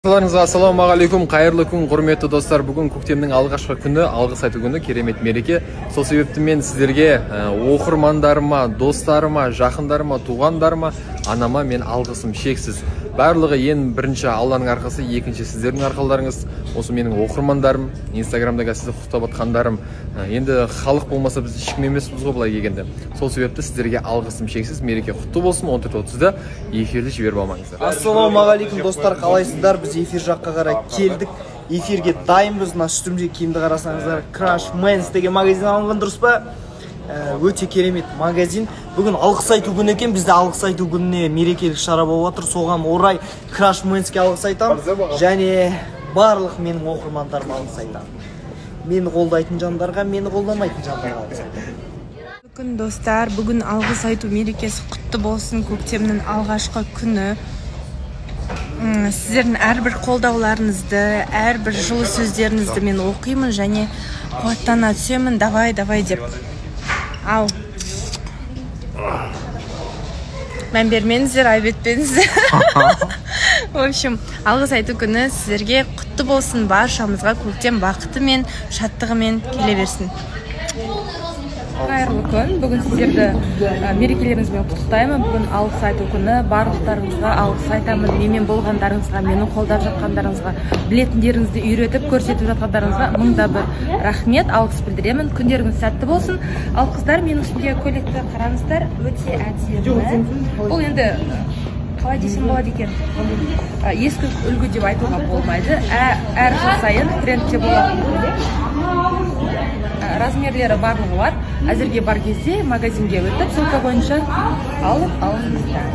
Ассалаумағалейкум, қайырлы күн, құрметті достар. Бүгін көктемнің алғашқы күні, алғыс айту күні, керемет мереке. Сол себепті мен сіздерге оқырмандарыма, достарыма, жақындарыма, туғандарыма, анама мен алғысым шексіз. Барлығы ең бірінші Алланың арқасы, екінші сіздердің арқаларыңыз. Осы менің оқырмандарым, инстаграмдағы сізді құттықтап жатқандарым. Енді халық болмаса біз ешкім емеспіз ғой былай келгенде. Сол себепті сіздерге алғысым шексіз. Мереке құтты болсын. 14:30-да эфирді жіберіп алмаңыздар. Ассалаумағалейкум достар, қалайсыздар? Біз эфир жаққа қарай келдік. Эфирге дайынбыз. Мына үстімде киімді қарасаңыздар, Crash Men's деген магазин алынған, дұрыс па? Өте керемет магазин. Бүгін алғыс айту күні екен. Бізде алғыс айту күніне мерекелік шара болып жатыр. Соған орай Crash Men'sке алғыс айтамын. Және барлық менің оқырмандарыма алғыс айтамын. Мені қолдайтын жандарға, мені қолдамайтын жандарға алғыс айтамын. Бүгін достар, бүгін алғыс айту мерекесі құтты болсын. Көктемнің алғашқы күні. Сіздердің әрбір қолдауларыңызды, әрбір жылы сөздеріңізді мен оқимын және қуаттана түсемін. Давай деп. Ау. Мән бермеңіздер, айбетпеңіздер. В общем, алғыс айту күні сіздерге құтты болсын. Баршамызға көктем бақыты мен шаттығымен келе берсін. Қайырлы күн. Бүгін сіздерді мерекелеріңізбен құттықтаймын. Бүгін алғыс айту күні. Барлықтарыңызға алғыс айтамын. Менімен болғандарыңызға, мені қолдап жатқандарыңызға, білетіндеріңізді үйретіп, көрсетіп жатқандарыңызға мыңда бір рахмет, алғыс білдіремін. Күндеріңіз сәтті болсын. Ал қыздар, менің үстімдегі көйлекті қараңыздар, өте әдемі. Бұл енді қалай десем болады екен? Ескі үлгі деп айтуға болмайды. Әр жыл сайын трендте болады. Размерлері барлығы бар. Әзірге бар кезде магазинге өтіп, ссылка бойынша алып алыңыздар.